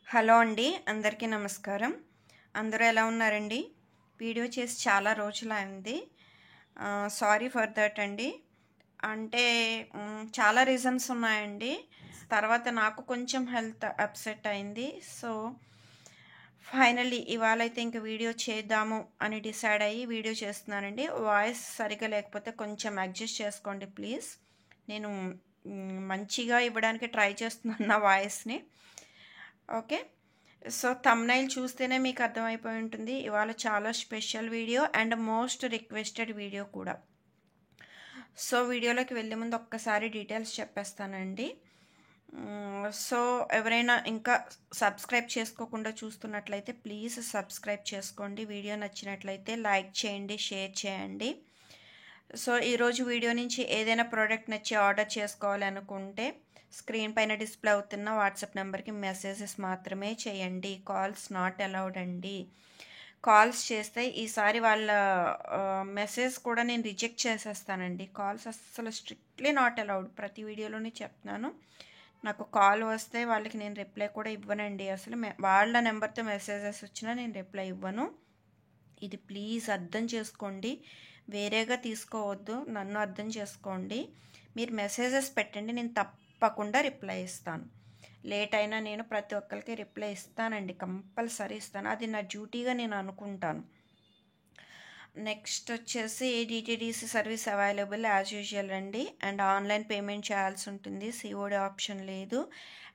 Hello అండి. అందరికీ నమస్కారం. అందరూ ఎలా ఉన్నారండి? వీడియో చేసి చాలా రోజులైంది. సారీ ఫర్ దట్ అండి. అంటే చాలా రీజన్స్ ఉన్నాయండి. తర్వాత నాకు కొంచెం హెల్త్ అప్సెట్ అయింది. సో, ఫైనల్లీ ఇవాళైతే ఇంక వీడియో చేద్దాము అని డిసైడ్ అయ్యి వీడియో చేస్తున్నానండి. వాయిస్ సరిగ్గా లేకపోతే కొంచెం అడ్జస్ట్ చేసుకోండి ప్లీజ్. నేను మంచిగా ఇవ్వడానికి ట్రై చేస్తున్నాను నా వాయిస్‌ని. ఓకే. సో, థంబ్‌నెయిల్ చూస్తేనే మీకు అర్థమైపోయి ఉంటుంది. ఇవాళ చాలా special video and most requested video కూడా. సో, వీడియోలోకి వెళ్ళే ముందు ఒక్కసారి డీటెయిల్స్ చెప్పేస్తానండి. సో, ఎవరైనా ఇంకా సబ్స్క్రైబ్ చేసుకోకుండా చూస్తున్నట్లయితే ప్లీజ్ సబ్స్క్రైబ్ చేసుకోండి. వీడియో నచ్చినట్లయితే లైక్ చేయండి, షేర్ చేయండి. సో, ఈరోజు వీడియో నుంచి ఏదైనా ప్రోడక్ట్ నచ్చి ఆర్డర్ చేసుకోవాలి అనుకుంటే స్క్రీన్ పైన డిస్ప్లే అవుతున్న వాట్సాప్ నెంబర్కి మెసేజెస్ మాత్రమే చేయండి. కాల్స్ నాట్ అలౌడ్ అండి. కాల్స్ చేస్తే ఈసారి వాళ్ళ మెసేజ్ కూడా నేను రిజెక్ట్ చేసేస్తానండి. కాల్స్ అస్సలు స్ట్రిక్ట్లీ నాట్ అలౌడ్. ప్రతి వీడియోలోనే చెప్తున్నాను. నాకు కాల్ వస్తే వాళ్ళకి నేను రిప్లై కూడా ఇవ్వనండి. అసలు వాళ్ళ నెంబర్తో మెసేజెస్ వచ్చినా నేను రిప్లై ఇవ్వను. ఇది ప్లీజ్ అర్థం చేసుకోండి. వేరేగా తీసుకోవద్దు. నన్ను అర్థం చేసుకోండి. మీరు మెసేజెస్ పెట్టండి. నేను తప్పకుండా రిప్లై ఇస్తాను. లేట్ అయినా నేను ప్రతి ఒక్కరికి రిప్లై ఇస్తానండి. కంపల్సరీ ఇస్తాను. అది నా డ్యూటీగా నేను అనుకుంటాను. నెక్స్ట్ వచ్చేసి DTDC service available as usual అండి. అండ్ ఆన్లైన్ పేమెంట్ చేయాల్సి ఉంటుంది. సిఓడి ఆప్షన్ లేదు.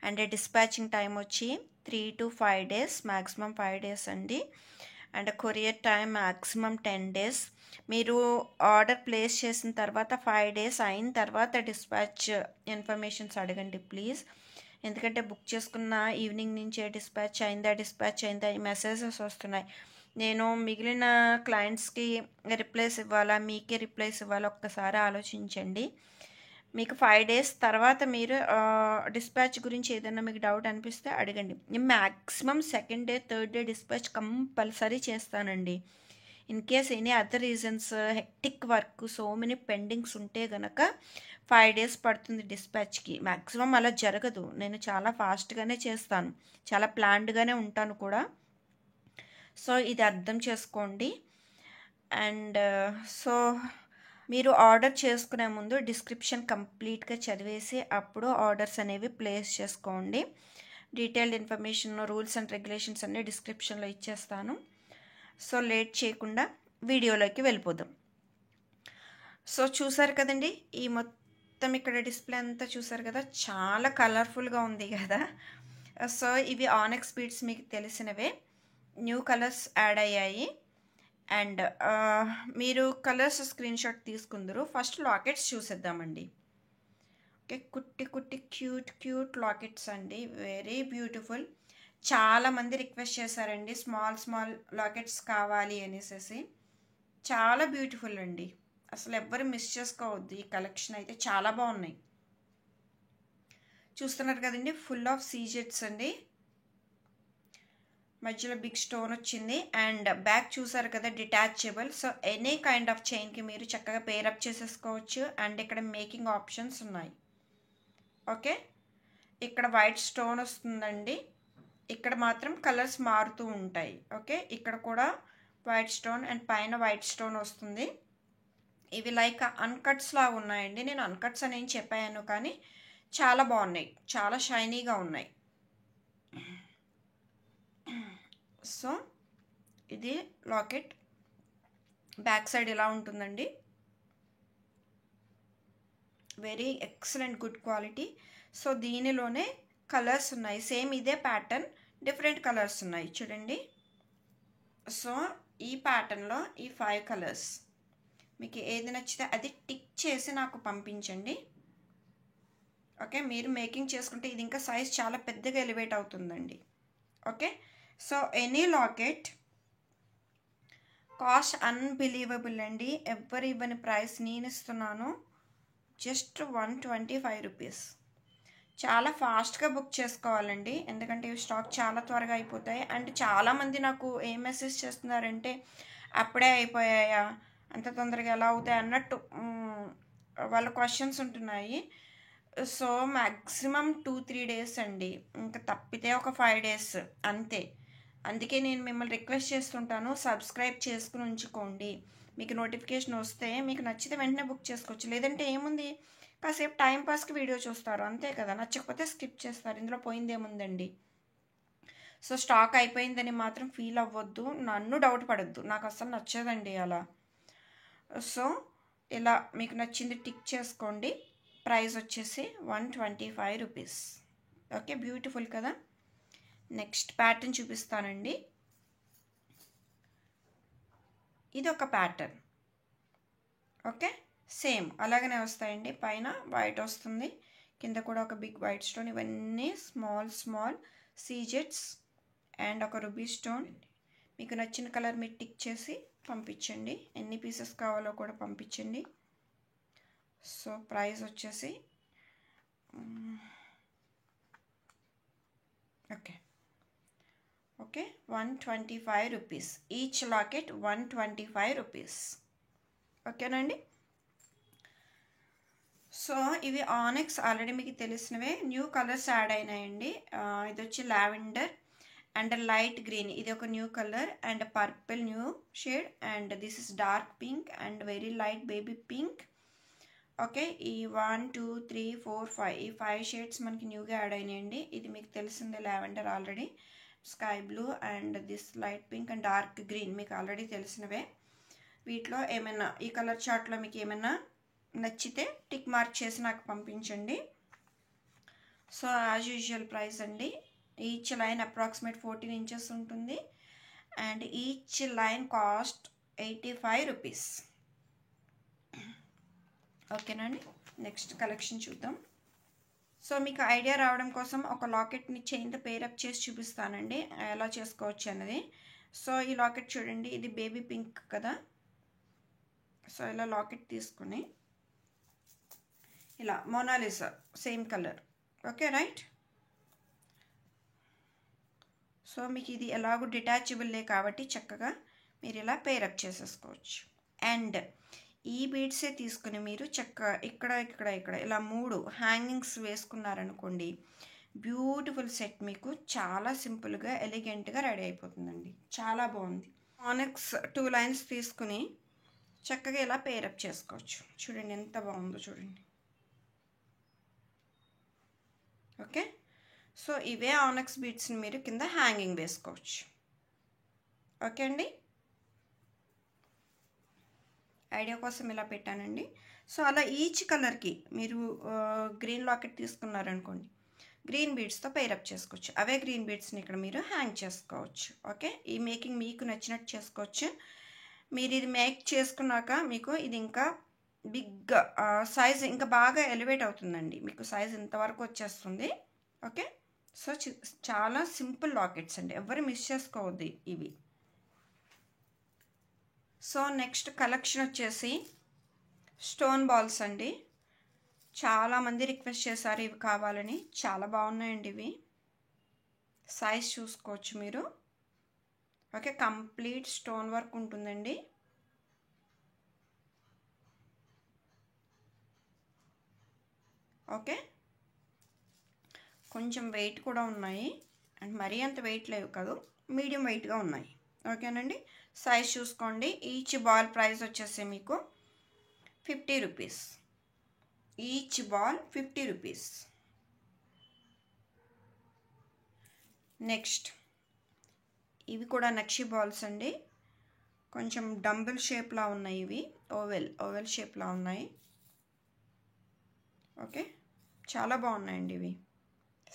అండ్ డిస్పాచింగ్ టైం వచ్చి 3 to 5 days, మ్యాక్సిమం 5 days అండి. And courier time maximum 10 days. మీరు ఆర్డర్ ప్లేస్ చేసిన తర్వాత 5 days అయిన తర్వాత డిస్పాచ్ ఇన్ఫర్మేషన్స్ అడగండి ప్లీజ్. ఎందుకంటే బుక్ చేసుకున్న ఈవినింగ్ నుంచే డిస్పాచ్ అయిందా ఈ మెసేజెస్ వస్తున్నాయి. నేను మిగిలిన క్లయింట్స్కి రిప్లైస్ ఇవ్వాలా, మీకే రిప్లైస్ ఇవ్వాలా ఒక్కసారి ఆలోచించండి. మీకు 5 days తర్వాత మీరు డిస్పాచ్ గురించి ఏదైనా మీకు డౌట్ అనిపిస్తే అడగండి. నేను maximum second day, third day dispatch compulsory చేస్తానండి. In case any other reasons, hectic work, so many pendings ఉంటే గనక 5 days పడుతుంది డిస్పాచ్కి. మ్యాక్సిమం అలా జరగదు. నేను చాలా ఫాస్ట్గానే చేస్తాను. చాలా ప్లాన్డ్గానే ఉంటాను కూడా. సో ఇది అర్థం చేసుకోండి. అండ్ సో మీరు ఆర్డర్ చేసుకునే ముందు డిస్క్రిప్షన్ కంప్లీట్గా చదివేసి అప్పుడు ఆర్డర్స్ అనేవి ప్లేస్ చేసుకోండి. Detailed information, rules and regulations అన్నీ డిస్క్రిప్షన్లో ఇచ్చేస్తాను. సో లేట్ చేయకుండా వీడియోలోకి వెళ్ళిపోదాం. సో చూసారు కదండి, ఈ మొత్తం ఇక్కడ డిస్ప్లే అంతా చూసారు కదా, చాలా కలర్ఫుల్గా ఉంది కదా. సో ఇవి ఆనెక్స్ బీడ్స్ మీకు తెలిసినవే. న్యూ కలర్స్ యాడ్ అయ్యాయి. అండ్ మీరు కలర్స్ స్క్రీన్ షాట్ తీసుకుందరు. ఫస్ట్ లాకెట్స్ చూసేద్దామండి. ఓకే, కుట్టి కుట్టి క్యూట్ లాకెట్స్ అండి. Very beautiful. చాలామంది రిక్వెస్ట్ చేశారండి స్మాల్ లాకెట్స్ కావాలి అనేసి. చాలా బ్యూటిఫుల్ అండి. అసలు ఎవ్వరు మిస్ చేసుకోవద్దు. ఈ కలెక్షన్ అయితే చాలా బాగున్నాయి. చూస్తున్నారు కదండి, ఫుల్ ఆఫ్ సీజెట్స్ అండి. మధ్యలో బిగ్ స్టోన్ వచ్చింది. అండ్ బ్యాక్ చూసారు కదా, detachable. So any kind of చైన్కి మీరు చక్కగా పేరప్ చేసేసుకోవచ్చు. అండ్ ఇక్కడ మేకింగ్ ఆప్షన్స్ ఉన్నాయి. ఓకే, ఇక్కడ వైట్ స్టోన్ వస్తుందండి. ఇక్కడ మాత్రం కలర్స్ మారుతూ ఉంటాయి. ఓకే, ఇక్కడ కూడా వైట్ స్టోన్ అండ్ పైన వైట్ స్టోన్ వస్తుంది. ఇవి లైక్ అన్కట్స్ లాగా ఉన్నాయండి. నేను అన్కట్స్ అని ఏం చెప్పాను కానీ చాలా బాగున్నాయి. చాలా షైనీగా ఉన్నాయి. సో ఇది లాకెట్ బ్యాక్ సైడ్ ఇలా ఉంటుందండి. Very excellent, good quality. So దీనిలోనే కలర్స్ ఉన్నాయి. సేమ్ ఇదే ప్యాటర్న్, డిఫరెంట్ కలర్స్ ఉన్నాయి చూడండి. సో ఈ ప్యాటర్న్లో ఈ 5 కలర్స్ మీకు ఏది నచ్చితే అది టిక్ చేసి నాకు పంపించండి. ఓకే, మీరు మేకింగ్ చేసుకుంటే ఇది ఇంకా సైజ్ చాలా పెద్దగా ఎలివేట్ అవుతుందండి. Okay, so any locket cost unbelievable అండి. ఎవ్వరు ఇవ్వని ప్రైస్ నేను ఇస్తున్నాను. Just 125 rupees. చాలా ఫాస్ట్గా బుక్ చేసుకోవాలండి, ఎందుకంటే ఇవి స్టాక్ చాలా త్వరగా అయిపోతాయి. అండ్ చాలామంది నాకు ఏం మెసేజ్ చేస్తున్నారంటే అప్పుడే అయిపోయాయా, అంత తొందరగా ఎలా అవుతాయి అన్నట్టు వాళ్ళ క్వశ్చన్స్ ఉంటున్నాయి. సో మ్యాక్సిమం 2-3 డేస్ అండి, ఇంకా తప్పితే ఒక 5 డేస్ అంతే. అందుకే నేను మిమ్మల్ని రిక్వెస్ట్ చేస్తుంటాను, సబ్స్క్రైబ్ చేసుకుని ఉంచుకోండి. మీకు నోటిఫికేషన్ వస్తే మీకు నచ్చితే వెంటనే బుక్ చేసుకోవచ్చు. లేదంటే ఏముంది, కాసేపు టైంపాస్కి వీడియో చూస్తారు అంతే కదా, నచ్చకపోతే స్కిప్ చేస్తారు. ఇందులో పోయింది ఏముందండి. సో స్టాక్ అయిపోయిందని మాత్రం ఫీల్ అవ్వద్దు, నన్ను డౌట్ పడద్దు, నాకు అసలు నచ్చదండి అలా. సో ఇలా మీకు నచ్చింది టిక్ చేసుకోండి. ప్రైస్ వచ్చేసి 125 రూపీస్. ఓకే, బ్యూటిఫుల్ కదా. నెక్స్ట్ ప్యాటర్న్ చూపిస్తానండి. ఇది ఒక ప్యాటర్న్. ఓకే, సేమ్ అలాగనే వస్తాయండి. పైన వైట్ వస్తుంది, కింద కూడా ఒక బిగ్ వైట్ స్టోన్. ఇవన్నీ స్మాల్ స్మాల్ సీజెట్స్ అండ్ ఒక రూబీ స్టోన్. మీకు నచ్చిన కలర్ మీరు టిక్ చేసి పంపించండి. ఎన్ని పీసెస్ కావాలో కూడా పంపించండి. సో ప్రైస్ వచ్చేసి okay 125 rupees. Each locket 125 rupees. ఓకేనండి. సో ఇవి ఆనెక్స్ ఆల్రెడీ మీకు తెలిసినవే. న్యూ కలర్స్ యాడ్ అయినాయండి. ఇది వచ్చి లావెండర్ అండ్ లైట్ గ్రీన్, ఇది ఒక new colour, and purple new shade, and this is dark pink and very light baby pink. Okay, ఈ 1 2 3 4 5 ఈ 5 షేడ్స్ మనకి న్యూగా యాడ్ అయినాయండి. ఇది మీకు తెలిసిందే lavender already, sky blue and this light pink and dark green మీకు ఆల్రెడీ తెలిసినవే. వీటిలో ఏమైనా ఈ కలర్ చార్ట్లో మీకు ఏమైనా నచ్చితే టిక్ మార్క్ చేసి నాకు పంపించండి. సో యాజ్ యూజువల్ ప్రైస్ అండి. ఈచ్ లైన్ అప్రాక్సిమేట్ 14 ఇంచెస్ ఉంటుంది and each line cost 85 rupees. ఓకేనండి. నెక్స్ట్ కలెక్షన్ చూద్దాం. సో మీకు ఐడియా రావడం కోసం ఒక లాకెట్ని చైన్తో పేరప్ చేసి చూపిస్తానండి ఎలా చేసుకోవచ్చు అన్నది. సో ఈ లాకెట్ చూడండి, ఇది బేబీ పింక్ కదా. సో ఇలా లాకెట్ తీసుకుని ఇలా Mona Lisa same colour. Okay right. So మీకు ఇది ఎలాగో డిటాచబుల్లే కాబట్టి చక్కగా మీరు ఇలా పేరప్ చేసేసుకోవచ్చు. అండ్ ఈ బీడ్సే తీసుకుని మీరు చక్కగా ఇక్కడ ఇక్కడ ఇక్కడ ఇలా 3 హ్యాంగింగ్స్ వేసుకున్నారనుకోండి, బ్యూటిఫుల్ సెట్ మీకు చాలా సింపుల్గా ఎలిగెంట్గా రెడీ అయిపోతుందండి. చాలా బాగుంది. ఆనెక్స్ 2 లైన్స్ తీసుకుని చక్కగా ఇలా పేరప్ చేసుకోవచ్చు. చూడండి ఎంత బాగుందో చూడండి. ఓకే, సో ఇవే ఆనెక్స్ బీడ్స్ని మీరు కింద హ్యాంగింగ్ వేసుకోవచ్చు. ఓకే అండి, ఐడియా కోసం ఇలా పెట్టానండి. సో అలా ఈచ్ కలర్కి మీరు గ్రీన్ లాకెట్ తీసుకున్నారనుకోండి, గ్రీన్ బీడ్స్తో పేరప్ చేసుకోవచ్చు. అవే గ్రీన్ బీడ్స్ని ఇక్కడ మీరు హ్యాంగ్ చేసుకోవచ్చు. ఓకే, ఈ మేకింగ్ మీకు నచ్చినట్టు చేసుకోవచ్చు. మీరు ఇది మేక్ చేసుకున్నాక మీకు ఇది ఇంకా బిగ్ సైజ్ ఇంకా బాగా ఎలివేట్ అవుతుందండి. మీకు సైజ్ ఇంతవరకు వచ్చేస్తుంది. ఓకే, సో చాలా సింపుల్ లాకెట్స్ అండి, ఎవరు మిస్ చేసుకోవద్దు ఇవి. సో నెక్స్ట్ కలెక్షన్ వచ్చేసి స్టోన్ బాల్స్ అండి. చాలామంది రిక్వెస్ట్ చేశారు ఇవి కావాలని. చాలా బాగున్నాయండి ఇవి. సైజ్ చూసుకోవచ్చు మీరు. ఓకే, కంప్లీట్ స్టోన్ వర్క్ ఉంటుందండి. ఓకే, కొంచెం వెయిట్ కూడా ఉన్నాయి అండ్ మరీ అంత వెయిట్ లేవు కాదు, మీడియం వెయిట్గా ఉన్నాయి. ఓకేనండి, సైజ్ చూసుకోండి. ఈచ్ బాల్ ప్రైస్ వచ్చేసి మీకు 50 rupees. Each ball 50 rupees. Next ఇవి కూడా నక్షి బాల్స్ అండి. కొంచెం డంబుల్ షేప్లా ఉన్నాయి ఇవి, ఓవెల్ షేప్లా ఉన్నాయి. ఓకే, చాలా బాగున్నాయండి ఇవి.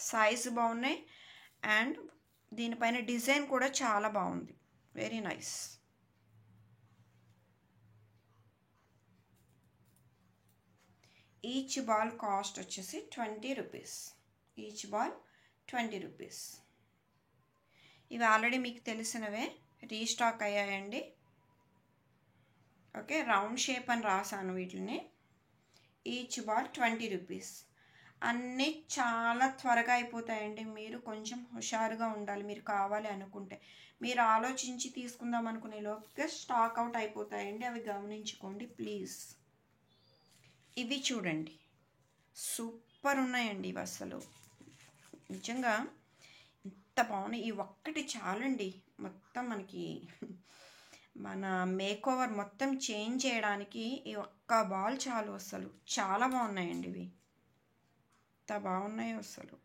సైజ్ బాగున్నాయి అండ్ దీనిపైన డిజైన్ కూడా చాలా బాగుంది. Very nice. Each ball cost వచ్చేసి 20 రూపీస్. Each ball 20 rupees. ఇవి ఆల్రెడీ మీకు తెలిసినవే, రీస్టాక్ అయ్యాయండి. ఓకే, రౌండ్ షేప్ అని రాసాను వీటిని. Each ball 20 rupees. అన్నీ చాలా త్వరగా అయిపోతాయండి. మీరు కొంచెం హుషారుగా ఉండాలి. మీరు కావాలి అనుకుంటే, మీరు ఆలోచించి తీసుకుందాం అనుకునే లోపుగా స్టాక్ అవుట్ అయిపోతాయండి. అవి గమనించుకోండి ప్లీజ్. ఇవి చూడండి, సూపర్ ఉన్నాయండి ఇవి అసలు నిజంగా ఎంత బాగున్నాయి. ఈ ఒక్కటి చాలండి మొత్తం మనకి మన మేక్ ఓవర్ మొత్తం చేంజ్ చేయడానికి ఈ ఒక్క బాల్ చాలు. అసలు చాలా బాగున్నాయండి ఇవి, ఎంత బాగున్నాయో అసలు.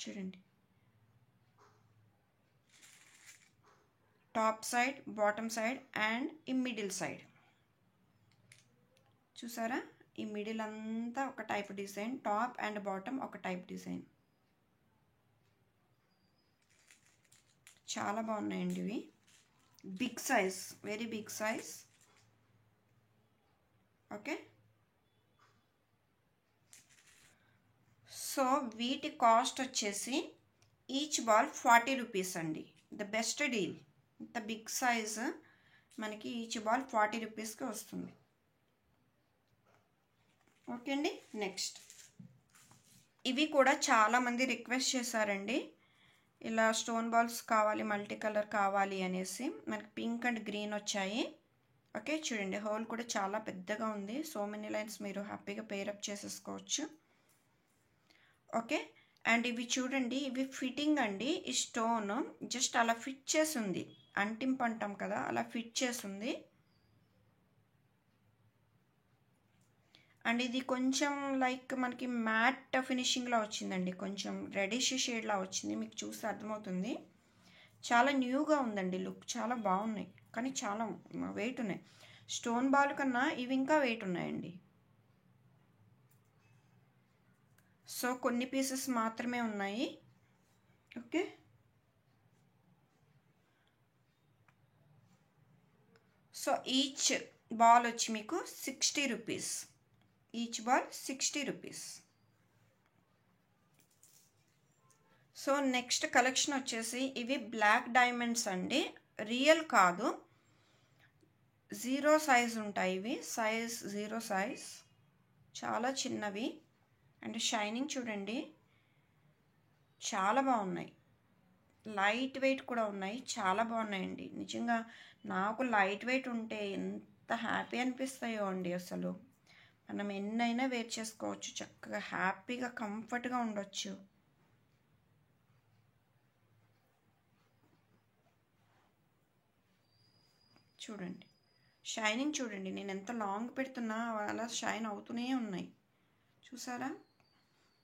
చూడండి, top side, bottom side and ఈ మిడిల్ సైడ్ చూసారా? ఈ మిడిల్ అంతా ఒక type design, top and bottom ఒక టైప్ డిజైన్. చాలా బాగున్నాయండి ఇవి. Big size, very big size. Okay, so వీటి కాస్ట్ వచ్చేసి ఈచ్ బాల్ 40 రూపీస్ అండి. The best deal. ఇంత బిగ్ సైజ్ మనకి ఈచ్ బాల్ 40 రూపీస్కి వస్తుంది. ఓకే అండి, నెక్స్ట్ ఇవి కూడా చాలామంది రిక్వెస్ట్ చేశారండి, ఇలా స్టోన్ బాల్స్ కావాలి, మల్టీ కలర్ కావాలి అనేసి. మనకి పింక్ అండ్ గ్రీన్ వచ్చాయి. ఓకే, చూడండి హోల్ కూడా చాలా పెద్దగా ఉంది. సో మెనీ లైన్స్ మీరు హ్యాపీగా పేరప్ చేసేసుకోవచ్చు. ఓకే, అండ్ ఇవి చూడండి, ఇవి ఫిట్టింగ్ అండి. ఈ స్టోన్ జస్ట్ అలా ఫిట్ చేసి ఉంది, అంటింపు అంటాం కదా, అలా ఫిట్ చేసి ఉంది. అండ్ ఇది కొంచెం లైక్ మనకి మ్యాట్ ఫినిషింగ్లో వచ్చిందండి, కొంచెం రెడిష్ షేడ్లా వచ్చింది, మీకు చూస్తే అర్థమవుతుంది. చాలా న్యూగా ఉందండి లుక్, చాలా బాగున్నాయి కానీ చాలా వెయిట్ ఉన్నాయి. స్టోన్ బాల్ కన్నా ఇవి ఇంకా వెయిట్ ఉన్నాయండి. సో కొన్ని పీసెస్ మాత్రమే ఉన్నాయి. ఓకే, సో ఈచ్ బాల్ వచ్చి మీకు 60 rupees. Each ball 60 rupees. So next collection వచ్చేసి ఇవి బ్లాక్ డైమండ్స్ అండి, రియల్ కాదు, 0 సైజ్ ఉంటాయి ఇవి. సైజ్ 0 సైజ్, చాలా చిన్నవి. అండ్ షైనింగ్ చూడండి, చాలా బాగున్నాయి. లైట్ వెయిట్ కూడా ఉన్నాయి, చాలా బాగున్నాయండి. నిజంగా నాకు లైట్ వెయిట్ ఉంటే ఎంత హ్యాపీ అనిపిస్తాయో అండి అసలు. మనం ఎన్నైనా వేర్ చేసుకోవచ్చు, చక్కగా హ్యాపీగా కంఫర్ట్గా ఉండొచ్చు. చూడండి షైనింగ్ చూడండి, నేను ఎంత లాంగ్ పెడుతున్నా అలా షైన్ అవుతూనే ఉన్నాయి. చూసారా?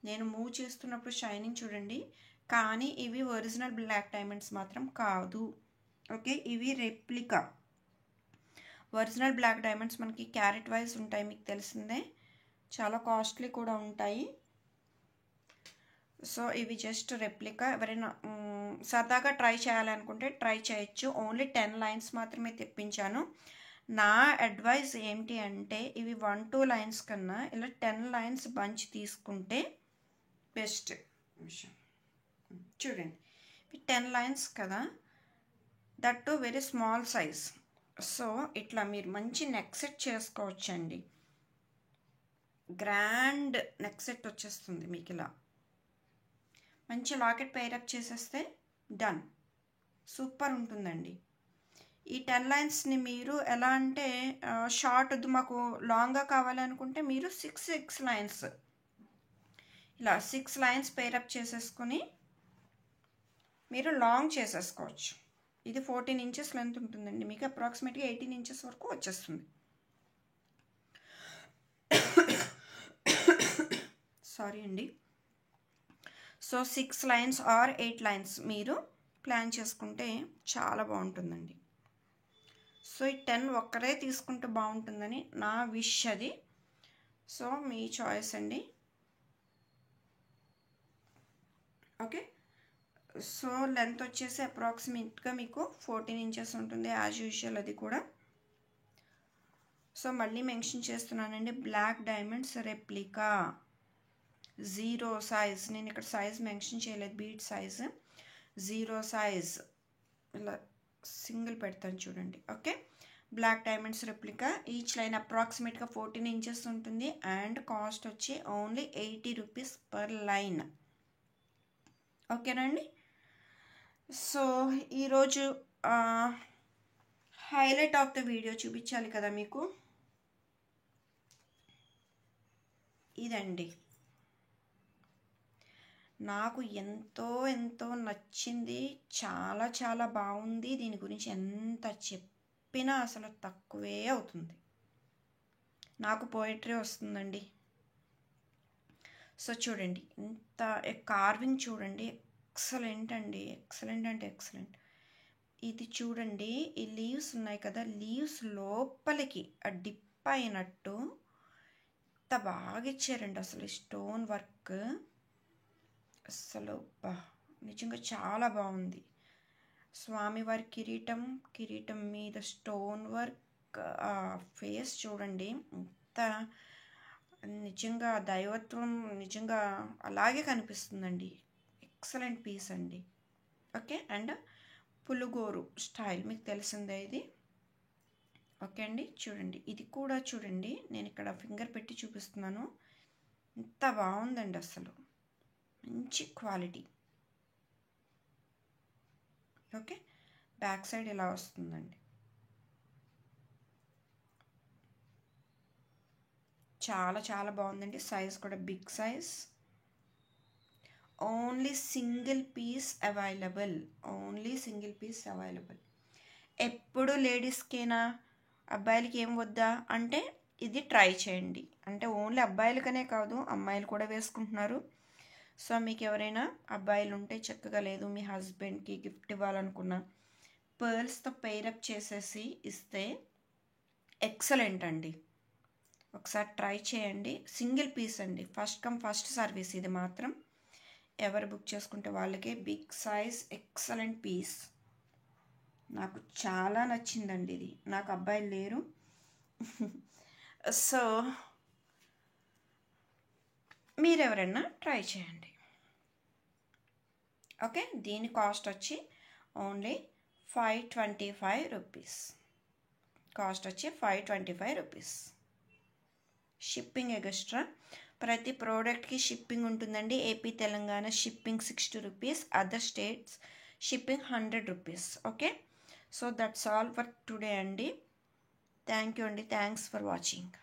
నేను మూవ్ చేస్తున్నప్పుడు షైనింగ్ చూడండి. కానీ ఇవి ఒరిజినల్ బ్లాక్ డైమండ్స్ మాత్రం కాదు. ఓకే, ఇవి రెప్లికా. ఒరిజినల్ బ్లాక్ డైమండ్స్ మనకి క్యారెట్ వైజ్ ఉంటాయి, మీకు తెలిసిందే, చాలా కాస్ట్లీ కూడా ఉంటాయి. సో ఇవి జస్ట్ రెప్లికా. ఎవరైనా సరదాగా ట్రై చేయాలనుకుంటే ట్రై చేయొచ్చు. ఓన్లీ 10 లైన్స్ మాత్రమే తెప్పించాను. నా అడ్వైస్ ఏంటి అంటే ఇవి 1-2 లైన్స్ కన్నా ఇలా 10 లైన్స్ బంచ్ తీసుకుంటే బెస్ట్. చూడండి ఇవి 10 లైన్స్ కదా, that to very small size. So ఇట్లా మీరు మంచి నెక్ సెట్ చేసుకోవచ్చండి. గ్రాండ్ నెక్ సెట్ వచ్చేస్తుంది మీకు. ఇలా మంచి లాకెట్ పేరప్ చేసేస్తే డన్, సూపర్ ఉంటుందండి. ఈ 10 లైన్స్ని మీరు ఎలా అంటే షార్ట్ వద్దు మాకు లాంగ్గా కావాలనుకుంటే మీరు 6 లైన్స్, ఇలా 6 లైన్స్ పేరప్ చేసేసుకొని మీరు లాంగ్ చేసేసుకోవచ్చు. ఇది 14 ఇంచెస్ లెంత్ ఉంటుందండి, మీకు అప్రాక్సిమేట్గా 18 ఇంచెస్ వరకు వచ్చేస్తుంది. సారీ అండి. సో 6 లైన్స్ ఆర్ 8 లైన్స్ మీరు ప్లాన్ చేసుకుంటే చాలా బాగుంటుందండి. సో ఈ 10 ఒక్కరే తీసుకుంటే బాగుంటుందని నా విష్ అది. సో మీ చాయిస్ అండి. ఓకే, సో లెంత్ వచ్చేసి అప్రాక్సిమేట్గా మీకు 14 ఇంచెస్ ఉంటుంది యాజ్ యూజువల్. అది కూడా సో మళ్ళీ మెన్షన్ చేస్తున్నానండి, బ్లాక్ డైమండ్స్ రెప్లికా 0 సైజ్. నేను ఇక్కడ సైజ్ మెన్షన్ చేయలేదు, బీట్ సైజ్ 0 సైజ్. ఇలా సింగిల్ పెడతాను చూడండి. Okay, black diamonds replica. Each line అప్రాక్సిమేట్గా 14 ఇంచెస్ ఉంటుంది అండ్ కాస్ట్ వచ్చి ఓన్లీ 80 రూపీస్ పర్ లైన్. ఓకేనండి. సో ఈరోజు హైలైట్ ఆఫ్ ద వీడియో చూపించాలి కదా మీకు, ఇదండి. నాకు ఎంతో ఎంతో నచ్చింది. చాలా చాలా బాగుంది. దీని గురించి ఎంత చెప్పినా అసలు తక్కువే అవుతుంది. నాకు పోయిటరీ వస్తుందండి. సో చూడండి, ఇంత కార్వింగ్ చూడండి, ఎక్సలెంట్ అండి, ఎక్సలెంట్ అంటే ఎక్సలెంట్. ఇది చూడండి, ఈ లీవ్స్ ఉన్నాయి కదా, లీవ్స్ లోపలికి డిప్ అయినట్టు ఎంత బాగా ఇచ్చారండి అసలు. స్టోన్ వర్క్ అసలు నిజంగా చాలా బాగుంది. స్వామివారి కిరీటం మీద స్టోన్ వర్క్, ఫేస్ చూడండి, ఎంత నిజంగా దైవత్వం నిజంగా అలాగే కనిపిస్తుందండి. ఎక్సలెంట్ పీస్ అండి. ఓకే, అండ్ పులుగోరు స్టైల్ మీకు తెలిసిందే ఇది. ఓకే అండి, చూడండి ఇది కూడా చూడండి, నేను ఇక్కడ ఫింగర్ పెట్టి చూపిస్తున్నాను. ఎంత బాగుందండి అసలు, మంచి క్వాలిటీ. ఓకే, బ్యాక్ సైడ్ ఇలా వస్తుందండి. చాలా చాలా బాగుందండి. సైజ్ కూడా big size. Only single piece available, only single piece available. ఎప్పుడు లేడీస్కేనా, అబ్బాయిలకి ఏం వద్దా అంటే ఇది ట్రై చేయండి. అంటే ఓన్లీ అబ్బాయిలకనే కాదు, అమ్మాయిలు కూడా వేసుకుంటున్నారు. సో మీకు ఎవరైనా అబ్బాయిలు ఉంటే చక్కగా, లేదు మీ హస్బెండ్కి గిఫ్ట్ ఇవ్వాలనుకున్నా పర్ల్స్తో పెయిరప్ చేసేసి ఇస్తే ఎక్సలెంట్ అండి. ఒకసారి ట్రై చేయండి. సింగిల్ పీస్ అండి, ఫస్ట్ కమ్ ఫస్ట్ సర్వీస్. ఇది మాత్రం ఎవరు బుక్ చేసుకుంటే వాళ్ళకే. Big size excellent piece. నాకు చాలా నచ్చిందండి ఇది. నాకు అబ్బాయిలు లేరు, సో మీరెవరైనా ట్రై చేయండి. ఓకే, దీని కాస్ట్ వచ్చి ఓన్లీ 525 రూపీస్. కాస్ట్ వచ్చి 525 రూపీస్. Shipping extra. ప్రతి ప్రోడక్ట్కి షిప్పింగ్ ఉంటుందండి. AP Telangana shipping 60 rupees, other states shipping 100 rupees. Okay, so that's all for today అండి. థ్యాంక్ యూ అండి, థ్యాంక్స్ ఫర్ వాచింగ్.